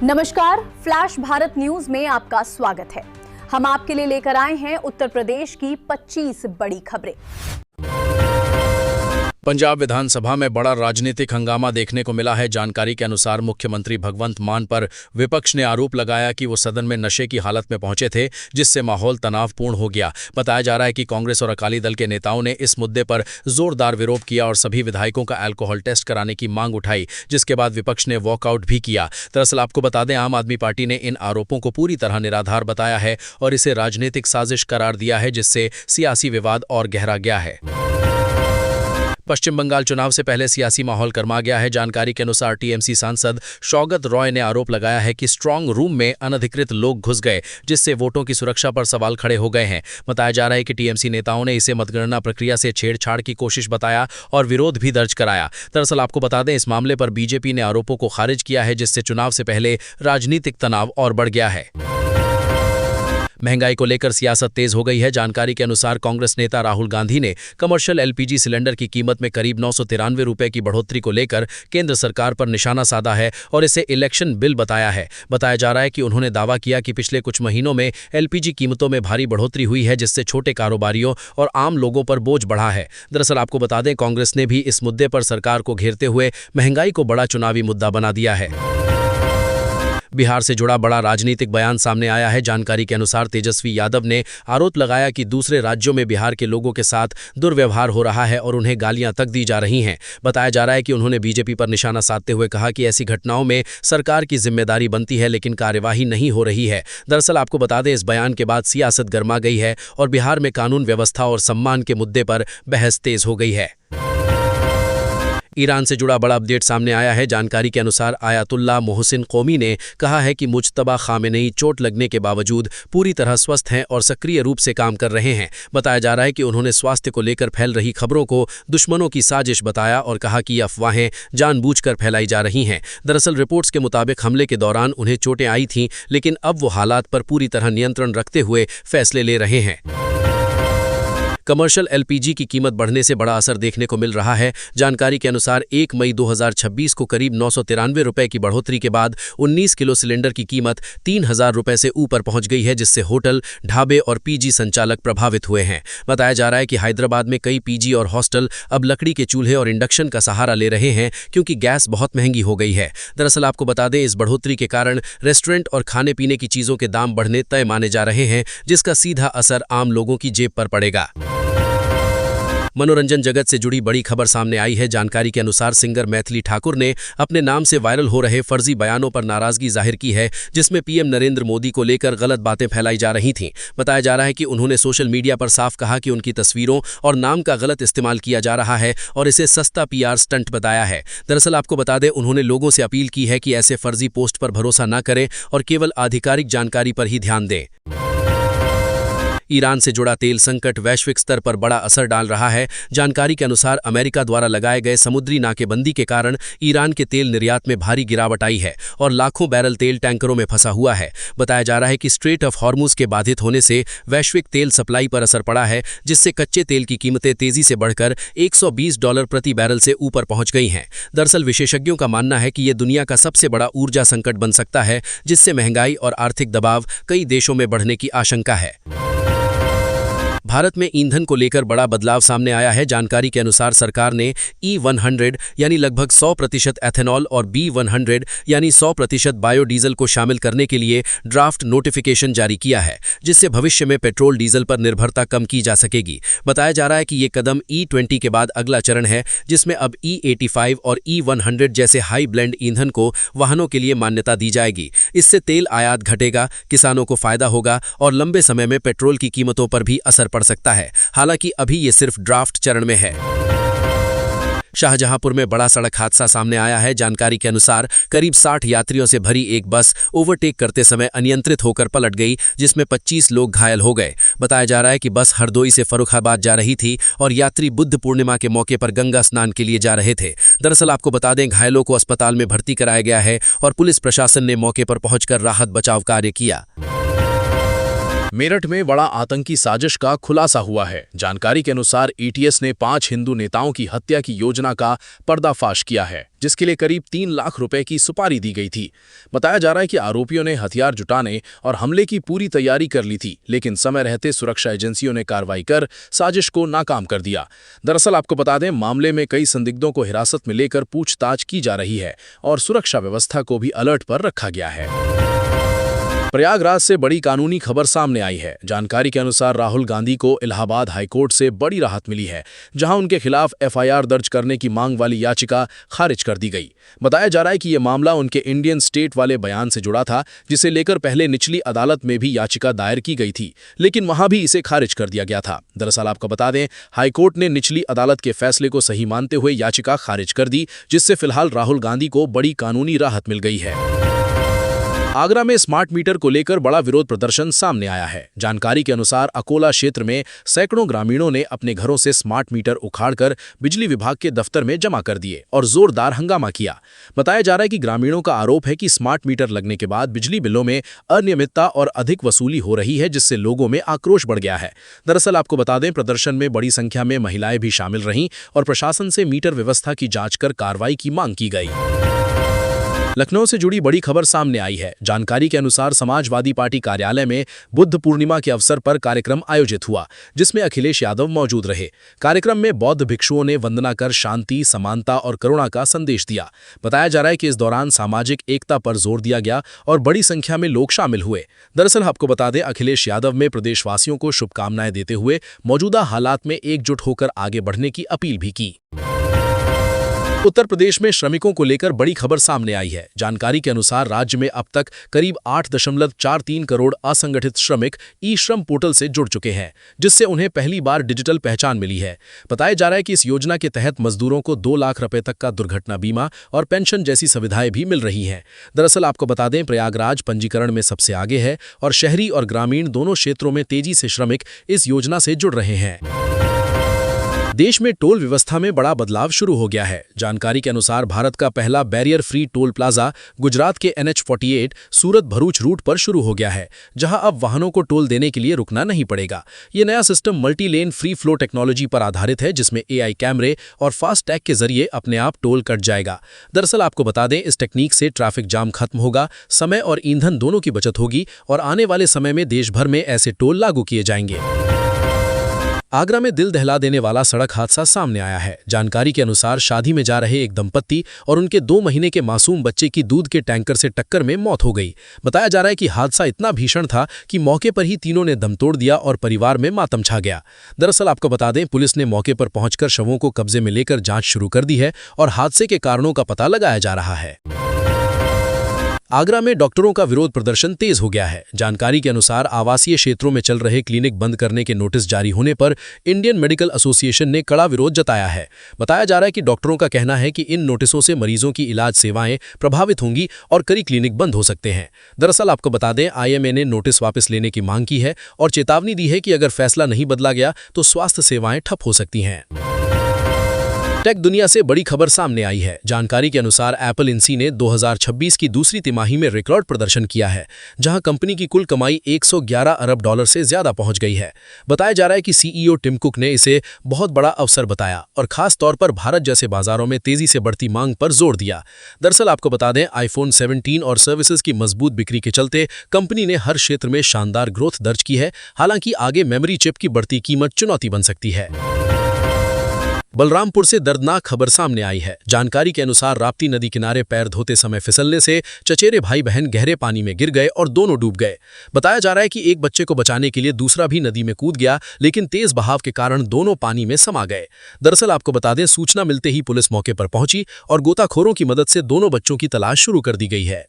नमस्कार, flash Bharat news में आपका स्वागत है। हम आपके लिए लेकर आए हैं उत्तर प्रदेश की 25 बड़ी खबरें। पंजाब विधानसभा में बड़ा राजनीतिक हंगामा देखने को मिला है। जानकारी के अनुसार मुख्यमंत्री भगवंत मान पर विपक्ष ने आरोप लगाया कि वो सदन में नशे की हालत में पहुंचे थे, जिससे माहौल तनावपूर्ण हो गया। बताया जा रहा है कि कांग्रेस और अकाली दल के नेताओं ने इस मुद्दे पर जोरदार विरोध किया और सभी विधायकों का अल्कोहल टेस्ट कराने की मांग उठाई, जिसके बाद विपक्ष ने वॉकआउट भी किया। दरअसल आपको बता दें, आम आदमी पार्टी ने इन आरोपों को पूरी तरह निराधार बताया है और इसे राजनीतिक साजिश करार दिया है, जिससे सियासी विवाद और गहरा गया है। पश्चिम बंगाल चुनाव से पहले सियासी माहौल गर्मा गया है। जानकारी के अनुसार टीएमसी सांसद सौगत रॉय ने आरोप लगाया है कि स्ट्रांग रूम में अनधिकृत लोग घुस गए, जिससे वोटों की सुरक्षा पर सवाल खड़े हो गए हैं। बताया जा रहा है कि टीएमसी नेताओं ने इसे मतगणना प्रक्रिया से छेड़छाड़ की कोशिश बताया और विरोध भी दर्ज कराया। दरअसल आपको बता दें, इस मामले पर बीजेपी ने आरोपों को खारिज किया है, जिससे चुनाव से पहले राजनीतिक तनाव और बढ़ गया है। महंगाई को लेकर सियासत तेज हो गई है। जानकारी के अनुसार कांग्रेस नेता राहुल गांधी ने कमर्शियल एलपीजी सिलेंडर की कीमत में करीब 993 रुपए की बढ़ोतरी को लेकर केंद्र सरकार पर निशाना साधा है और इसे इलेक्शन बिल बताया है। बताया जा रहा है कि उन्होंने दावा किया कि पिछले कुछ महीनों में एलपीजी कीमतों में भारी बढ़ोतरी हुई है, जिससे छोटे कारोबारियों और आम लोगों पर बोझ बढ़ा है। दरअसल आपको बता दें, कांग्रेस ने भी इस मुद्दे पर सरकार को घेरते हुए महंगाई को बड़ा चुनावी मुद्दा बना दिया है। बिहार से जुड़ा बड़ा राजनीतिक बयान सामने आया है। जानकारी के अनुसार तेजस्वी यादव ने आरोप लगाया कि दूसरे राज्यों में बिहार के लोगों के साथ दुर्व्यवहार हो रहा है और उन्हें गालियां तक दी जा रही हैं। बताया जा रहा है कि उन्होंने बीजेपी पर निशाना साधते हुए कहा कि ऐसी घटनाओं में सरकार की जिम्मेदारी बनती है, लेकिन कार्यवाही नहीं हो रही है। दरअसल आपको बता दें, इस बयान के बाद सियासत गर्मा गई है और बिहार में कानून व्यवस्था और सम्मान के मुद्दे पर बहस तेज हो गई है। ईरान से जुड़ा बड़ा अपडेट सामने आया है। जानकारी के अनुसार आयतुल्लाह मोहसिन कौमी ने कहा है कि मुज्तबा खामेनेई चोट लगने के बावजूद पूरी तरह स्वस्थ हैं और सक्रिय रूप से काम कर रहे हैं। बताया जा रहा है कि उन्होंने स्वास्थ्य को लेकर फैल रही खबरों को दुश्मनों की साजिश बताया और कहा कि ये अफवाहें जानबूझकर फैलाई जा रही हैं। दरअसल रिपोर्ट्स के मुताबिक हमले के दौरान उन्हें चोटें आई थीं, लेकिन अब वो हालात पर पूरी तरह नियंत्रण रखते हुए फैसले ले रहे हैं। कमर्शियल एलपीजी की कीमत बढ़ने से बड़ा असर देखने को मिल रहा है। जानकारी के अनुसार 1 मई 2026 को करीब 993 रुपए की बढ़ोतरी के बाद 19 किलो सिलेंडर की कीमत 3000 रुपए से ऊपर पहुंच गई है, जिससे होटल, ढाबे और पीजी संचालक प्रभावित हुए हैं। बताया जा रहा है कि हैदराबाद में कई पीजी और हॉस्टल अब लकड़ी के चूल्हे और इंडक्शन का सहारा ले रहे हैं, क्योंकि गैस बहुत महंगी हो गई है। दरअसल आपको बता दें, इस बढ़ोतरी के कारण रेस्टोरेंट और खाने पीने की चीज़ों के दाम बढ़ने तय माने जा रहे हैं, जिसका सीधा असर आम लोगों की जेब पर पड़ेगा। मनोरंजन जगत से जुड़ी बड़ी खबर सामने आई है। जानकारी के अनुसार सिंगर मैथिली ठाकुर ने अपने नाम से वायरल हो रहे फर्जी बयानों पर नाराजगी जाहिर की है, जिसमें पीएम नरेंद्र मोदी को लेकर गलत बातें फैलाई जा रही थीं। बताया जा रहा है कि उन्होंने सोशल मीडिया पर साफ कहा कि उनकी तस्वीरों और नाम का गलत इस्तेमाल किया जा रहा है और इसे सस्ता पीआर स्टंट बताया है। दरअसल आपको बता दें, उन्होंने लोगों से अपील की है कि ऐसे फर्जी पोस्ट पर भरोसा न करें और केवल आधिकारिक जानकारी पर ही ध्यान दें। ईरान से जुड़ा तेल संकट वैश्विक स्तर पर बड़ा असर डाल रहा है। जानकारी के अनुसार अमेरिका द्वारा लगाए गए समुद्री नाकेबंदी के कारण ईरान के तेल निर्यात में भारी गिरावट आई है और लाखों बैरल तेल टैंकरों में फंसा हुआ है। बताया जा रहा है कि स्ट्रेट ऑफ हॉर्मुज के बाधित होने से वैश्विक तेल सप्लाई पर असर पड़ा है, जिससे कच्चे तेल की कीमतें तेजी से बढ़कर $120 प्रति बैरल से ऊपर पहुंच गई हैं। दरअसल विशेषज्ञों का मानना है कि ये दुनिया का सबसे बड़ा ऊर्जा संकट बन सकता है, जिससे महंगाई और आर्थिक दबाव कई देशों में बढ़ने की आशंका है। भारत में ईंधन को लेकर बड़ा बदलाव सामने आया है। जानकारी के अनुसार सरकार ने E100 यानी लगभग 100% एथेनॉल और B100 यानी 100% बायोडीजल को शामिल करने के लिए ड्राफ्ट नोटिफिकेशन जारी किया है, जिससे भविष्य में पेट्रोल डीजल पर निर्भरता कम की जा सकेगी। बताया जा रहा है कि ये कदम E20 के बाद अगला चरण है, जिसमें अब E85 और E100 जैसे हाई ब्लेंड ईंधन को वाहनों के लिए मान्यता दी जाएगी। इससे तेल आयात घटेगा, किसानों को फायदा होगा और लंबे समय में पेट्रोल की कीमतों पर भी असर पड़ सकता है। हालांकि अभी ये सिर्फ ड्राफ्ट चरण में है। शाहजहांपुर में बड़ा सड़क हादसा सामने आया है। जानकारी के अनुसार करीब 60 यात्रियों से भरी एक बस ओवरटेक करते समय अनियंत्रित होकर पलट गई, जिसमें 25 लोग घायल हो गए। बताया जा रहा है कि बस हरदोई से फर्रुखाबाद जा रही थी और यात्री बुद्ध पूर्णिमा के मौके पर गंगा स्नान के लिए जा रहे थे। दरअसल आपको बता दें, घायलों को अस्पताल में भर्ती कराया गया है और पुलिस प्रशासन ने मौके पर पहुंचकर राहत बचाव कार्य किया। मेरठ में बड़ा आतंकी साजिश का खुलासा हुआ है। जानकारी के अनुसार एटीएस ने 5 हिंदू नेताओं की हत्या की योजना का पर्दाफाश किया है, जिसके लिए करीब 3 लाख रुपए की सुपारी दी गई थी। बताया जा रहा है कि आरोपियों ने हथियार जुटाने और हमले की पूरी तैयारी कर ली थी, लेकिन समय रहते सुरक्षा एजेंसियों ने कार्रवाई कर साजिश को नाकाम कर दिया। दरअसल आपको बता दें, मामले में कई संदिग्धों को हिरासत में लेकर पूछताछ की जा रही है और सुरक्षा व्यवस्था को भी अलर्ट पर रखा गया है। प्रयागराज से बड़ी कानूनी खबर सामने आई है। जानकारी के अनुसार राहुल गांधी को इलाहाबाद हाईकोर्ट से बड़ी राहत मिली है, जहां उनके खिलाफ एफआईआर दर्ज करने की मांग वाली याचिका खारिज कर दी गई। बताया जा रहा है कि यह मामला उनके इंडियन स्टेट वाले बयान से जुड़ा था, जिसे लेकर पहले निचली अदालत में भी याचिका दायर की गई थी, लेकिन वहां भी इसे खारिज कर दिया गया था। दरअसल आपको बता दें, हाईकोर्ट ने निचली अदालत के फैसले को सही मानते हुए याचिका खारिज कर दी, जिससे फिलहाल राहुल गांधी को बड़ी कानूनी राहत मिल गई है। आगरा में स्मार्ट मीटर को लेकर बड़ा विरोध प्रदर्शन सामने आया है। जानकारी के अनुसार अकोला क्षेत्र में सैकड़ों ग्रामीणों ने अपने घरों से स्मार्ट मीटर उखाड़कर बिजली विभाग के दफ्तर में जमा कर दिए और जोरदार हंगामा किया। बताया जा रहा है कि ग्रामीणों का आरोप है कि स्मार्ट मीटर लगने के बाद बिजली बिलों में अनियमितता और अधिक वसूली हो रही है, जिससे लोगों में आक्रोश बढ़ गया है। दरअसल आपको बता दें, प्रदर्शन में बड़ी संख्या में महिलाएं भी शामिल रहीं और प्रशासन से मीटर व्यवस्था की जांच कर कार्रवाई की मांग की गई। लखनऊ से जुड़ी बड़ी खबर सामने आई है। जानकारी के अनुसार समाजवादी पार्टी कार्यालय में बुद्ध पूर्णिमा के अवसर पर कार्यक्रम आयोजित हुआ, जिसमें अखिलेश यादव मौजूद रहे। कार्यक्रम में बौद्ध भिक्षुओं ने वंदना कर शांति, समानता और करुणा का संदेश दिया। बताया जा रहा है कि इस दौरान सामाजिक एकता पर जोर दिया गया और बड़ी संख्या में लोग शामिल हुए। दरअसल आपको बता दें, अखिलेश यादव में प्रदेशवासियों को शुभकामनाएं देते हुए मौजूदा हालात में एकजुट होकर आगे बढ़ने की अपील भी की। उत्तर प्रदेश में श्रमिकों को लेकर बड़ी खबर सामने आई है। जानकारी के अनुसार राज्य में अब तक करीब 8.43 करोड़ असंगठित श्रमिक ई श्रम पोर्टल से जुड़ चुके हैं, जिससे उन्हें पहली बार डिजिटल पहचान मिली है। बताया जा रहा है कि इस योजना के तहत मजदूरों को 2 लाख रुपए तक का दुर्घटना बीमा और पेंशन जैसी सुविधाएं भी मिल रही हैं। दरअसल आपको बता दें, प्रयागराज पंजीकरण में सबसे आगे है और शहरी और ग्रामीण दोनों क्षेत्रों में तेजी से श्रमिक इस योजना से जुड़ रहे हैं। देश में टोल व्यवस्था में बड़ा बदलाव शुरू हो गया है। जानकारी के अनुसार भारत का पहला barrier free toll plaza Gujarat के NH48 सूरत भरूच रूट पर शुरू हो गया है, जहां अब वाहनों को टोल देने के लिए रुकना नहीं पड़ेगा। ये नया system multi lane free flow technology पर आधारित है, जिसमें AI कैमरे और फास्ट टैग के जरिए अपने आप टोल कट जाएगा। दरअसल आपको बता दें, इस टेक्निक से ट्रैफिक जाम खत्म होगा, समय और ईंधन दोनों की बचत होगी और आने वाले समय में देश भर में ऐसे टोल लागू किए जाएंगे। आगरा में दिल दहला देने वाला सड़क हादसा सामने आया है। जानकारी के अनुसार शादी में जा रहे एक दंपत्ति और उनके 2 महीने के मासूम बच्चे की दूध के टैंकर से टक्कर में मौत हो गई। बताया जा रहा है कि हादसा इतना भीषण था कि मौके पर ही तीनों ने दम तोड़ दिया और परिवार में मातम छा गया। दरअसल आपको बता दें, पुलिस ने मौके पर पहुंचकर शवों को कब्जे में लेकर जांच शुरू कर दी है और हादसे के कारणों का पता लगाया जा रहा है। आगरा में डॉक्टरों का विरोध प्रदर्शन तेज हो गया है। जानकारी के अनुसार आवासीय क्षेत्रों में चल रहे क्लिनिक बंद करने के नोटिस जारी होने पर इंडियन मेडिकल एसोसिएशन ने कड़ा विरोध जताया है। बताया जा रहा है कि डॉक्टरों का कहना है कि इन नोटिसों से मरीजों की इलाज सेवाएं प्रभावित होंगी और कई क्लिनिक बंद हो सकते हैं। दरअसल आपको बता दें, IMA ने नोटिस वापस लेने की मांग की है और चेतावनी दी है कि अगर फैसला नहीं बदला गया तो स्वास्थ्य सेवाएं ठप हो सकती हैं। टेक दुनिया से बड़ी खबर सामने आई है। जानकारी के अनुसार एप्पल इंसी ने 2026 की दूसरी तिमाही में रिकॉर्ड प्रदर्शन किया है, जहां कंपनी की कुल कमाई $111 अरब से ज्यादा पहुंच गई है। बताया जा रहा है कि CEO टिम कुक ने इसे बहुत बड़ा अवसर बताया और खास तौर पर भारत जैसे बाजारों में तेजी से बढ़ती मांग पर जोर दिया। दरअसल आपको बता दें, iPhone 17 और सर्विसेज की मजबूत बिक्री के चलते कंपनी ने हर क्षेत्र में शानदार ग्रोथ दर्ज की है। हालांकि आगे मेमोरी चिप की बढ़ती कीमत चुनौती बन सकती है। बलरामपुर से दर्दनाक खबर सामने आई है। जानकारी के अनुसार राप्ती नदी किनारे पैर धोते समय फिसलने से चचेरे भाई बहन गहरे पानी में गिर गए और दोनों डूब गए। बताया जा रहा है कि एक बच्चे को बचाने के लिए दूसरा भी नदी में कूद गया, लेकिन तेज बहाव के कारण दोनों पानी में समा गए। दरअसल आपको बता दें, सूचना मिलते ही पुलिस मौके पर पहुंची और गोताखोरों की मदद से दोनों बच्चों की तलाश शुरू कर दी गई है।